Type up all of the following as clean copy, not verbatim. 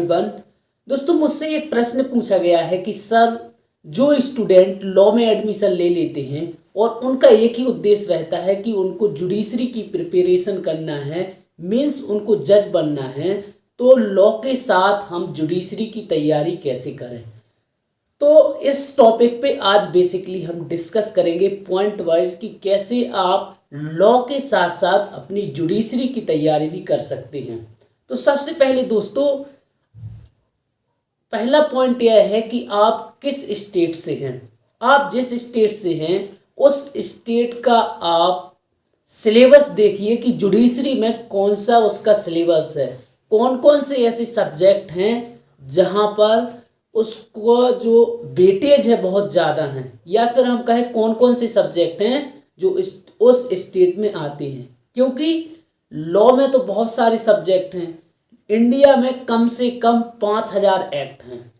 Everyone. दोस्तों, मुझसे एक प्रश्न पूछा गया है कि सर, जो स्टूडेंट लॉ में एडमिशन ले लेते हैं और उनका एक ही उद्देश्य रहता है कि उनको जुडिशरी की प्रिपरेशन करना है, मीन्स उनको जज बनना है, तो लॉ के साथ हम जुडिशरी की तैयारी कैसे करें। तो इस टॉपिक पे आज बेसिकली हम डिस्कस करेंगे पॉइंट वाइज कि कैसे आप लॉ के साथ साथ अपनी जुडिशरी की तैयारी भी कर सकते हैं। तो सबसे पहले दोस्तों, पहला पॉइंट यह है कि आप किस स्टेट से हैं। आप जिस स्टेट से हैं उस स्टेट का आप सिलेबस देखिए कि जुडिशरी में कौन सा उसका सिलेबस है, कौन कौन से ऐसे सब्जेक्ट हैं जहां पर उसको जो वेटेज है बहुत ज़्यादा हैं, या फिर हम कहें कौन कौन से सब्जेक्ट हैं जो उस स्टेट में आते हैं। क्योंकि लॉ में तो बहुत सारे सब्जेक्ट हैं, इंडिया में कम से कम 5000 एक्ट हैं।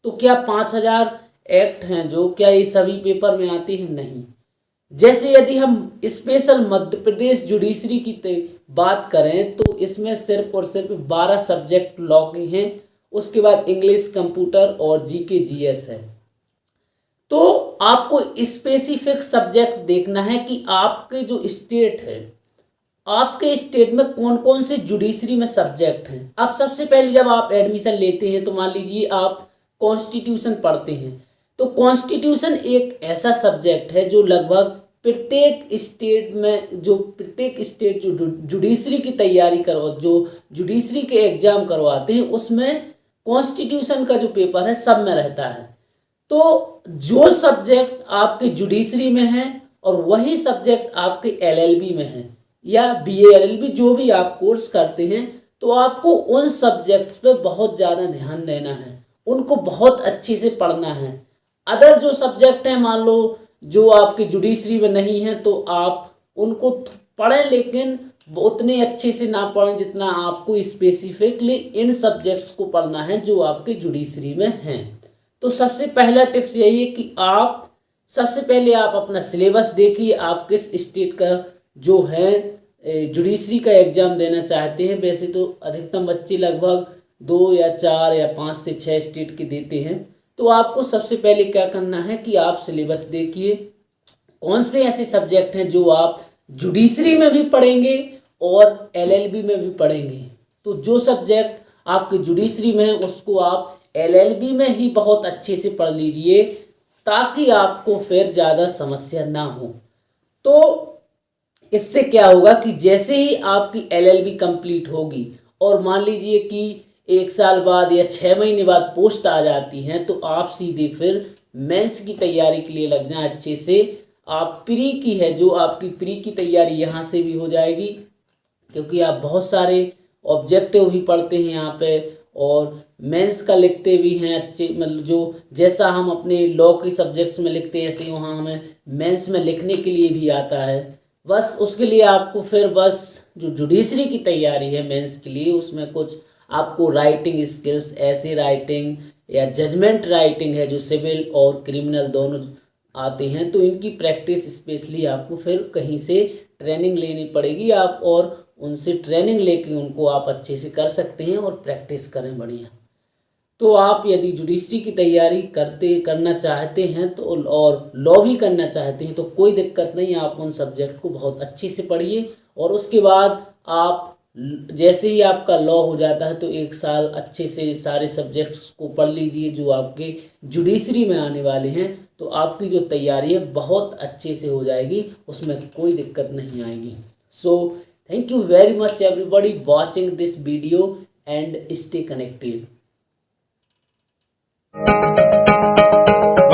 तो क्या 5000 एक्ट हैं जो क्या ये सभी पेपर में आते हैं? नहीं। जैसे यदि हम स्पेशल मध्य प्रदेश जुडिशरी की बात करें तो इसमें सिर्फ और सिर्फ 12 सब्जेक्ट लॉ के हैं। उसके बाद इंग्लिश, कंप्यूटर और जीके जीएस है। तो आपको स्पेसिफिक सब्जेक्ट देखना है कि आपके जो स्टेट है, आपके स्टेट में कौन कौन से जुडिशरी में सब्जेक्ट हैं। अब सबसे पहले जब आप एडमिशन लेते हैं तो मान लीजिए आप कॉन्स्टिट्यूशन पढ़ते हैं। तो कॉन्स्टिट्यूशन एक ऐसा सब्जेक्ट है जो लगभग प्रत्येक स्टेट जो जुडिशरी की तैयारी जो जुडिशरी के एग्जाम करवाते हैं उसमें कॉन्स्टिट्यूशन का जो पेपर है सब में रहता है। तो जो सब्जेक्ट आपके जुडिशरी में है और वही सब्जेक्ट आपके एलएलबी में है या बीए एलएलबी जो भी आप कोर्स करते हैं, तो आपको उन सब्जेक्ट्स पे बहुत ज़्यादा ध्यान देना है, उनको बहुत अच्छे से पढ़ना है। अदर जो सब्जेक्ट हैं, मान लो जो आपके जुडिशरी में नहीं है, तो आप उनको पढ़ें, लेकिन उतने अच्छे से ना पढ़ें जितना आपको स्पेसिफिकली इन सब्जेक्ट्स को पढ़ना है जो आपके जुडिशरी में हैं। तो सबसे पहला टिप्स यही है कि आप सबसे पहले आप अपना सिलेबस देखिए, आप किस स्टेट का जो है जुडिशरी का एग्ज़ाम देना चाहते हैं। वैसे तो अधिकतम बच्चे लगभग 2 या 4 या 5 से 6 स्टेट के देते हैं। तो आपको सबसे पहले क्या करना है कि आप सिलेबस देखिए, कौन से ऐसे सब्जेक्ट हैं जो आप जुडिशरी में भी पढ़ेंगे और एलएलबी में भी पढ़ेंगे। तो जो सब्जेक्ट आपके जुडिशरी में है उसको आप एलएलबी में ही बहुत अच्छे से पढ़ लीजिए, ताकि आपको फिर ज़्यादा समस्या ना हो। तो इससे क्या होगा कि जैसे ही आपकी एलएलबी कंप्लीट होगी और मान लीजिए कि 1 साल बाद या 6 महीने बाद पोस्ट आ जाती हैं, तो आप सीधे फिर मेंस की तैयारी के लिए लग जाएं अच्छे से। आप प्री की है, जो आपकी प्री की तैयारी यहाँ से भी हो जाएगी, क्योंकि आप बहुत सारे ऑब्जेक्टिव भी पढ़ते हैं यहाँ पे और मेंस का लिखते भी हैं अच्छे। मतलब जो जैसा हम अपने लॉ के सब्जेक्ट्स में लिखते हैं, ऐसे ही वहाँ हमें मेंस में लिखने के लिए भी आता है। बस उसके लिए आपको फिर बस जो जुडिशरी की तैयारी है मेंस के लिए, उसमें कुछ आपको राइटिंग स्किल्स, ऐसे राइटिंग या जजमेंट राइटिंग है जो सिविल और क्रिमिनल दोनों आते हैं, तो इनकी प्रैक्टिस स्पेशली आपको फिर कहीं से ट्रेनिंग लेनी पड़ेगी। आप और उनसे ट्रेनिंग लेके उनको आप अच्छे से कर सकते हैं और प्रैक्टिस करें बढ़िया। तो आप यदि जुडिशरी की तैयारी करना चाहते हैं तो और लॉ भी करना चाहते हैं तो कोई दिक्कत नहीं, आप उन सब्जेक्ट को बहुत अच्छे से पढ़िए। और उसके बाद आप जैसे ही आपका लॉ हो जाता है तो 1 साल अच्छे से सारे सब्जेक्ट्स को पढ़ लीजिए जो आपके जुडिशरी में आने वाले हैं। तो आपकी जो तैयारी है बहुत अच्छे से हो जाएगी, उसमें कोई दिक्कत नहीं आएगी। So thank you very much everybody watching this video and stay connected.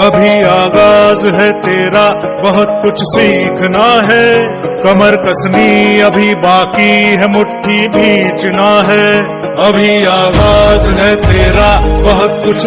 अभी आगाज है तेरा, बहुत कुछ सीखना है। कमर कसनी अभी बाकी है, मुट्ठी भींचना है। अभी आगाज है तेरा, बहुत कुछ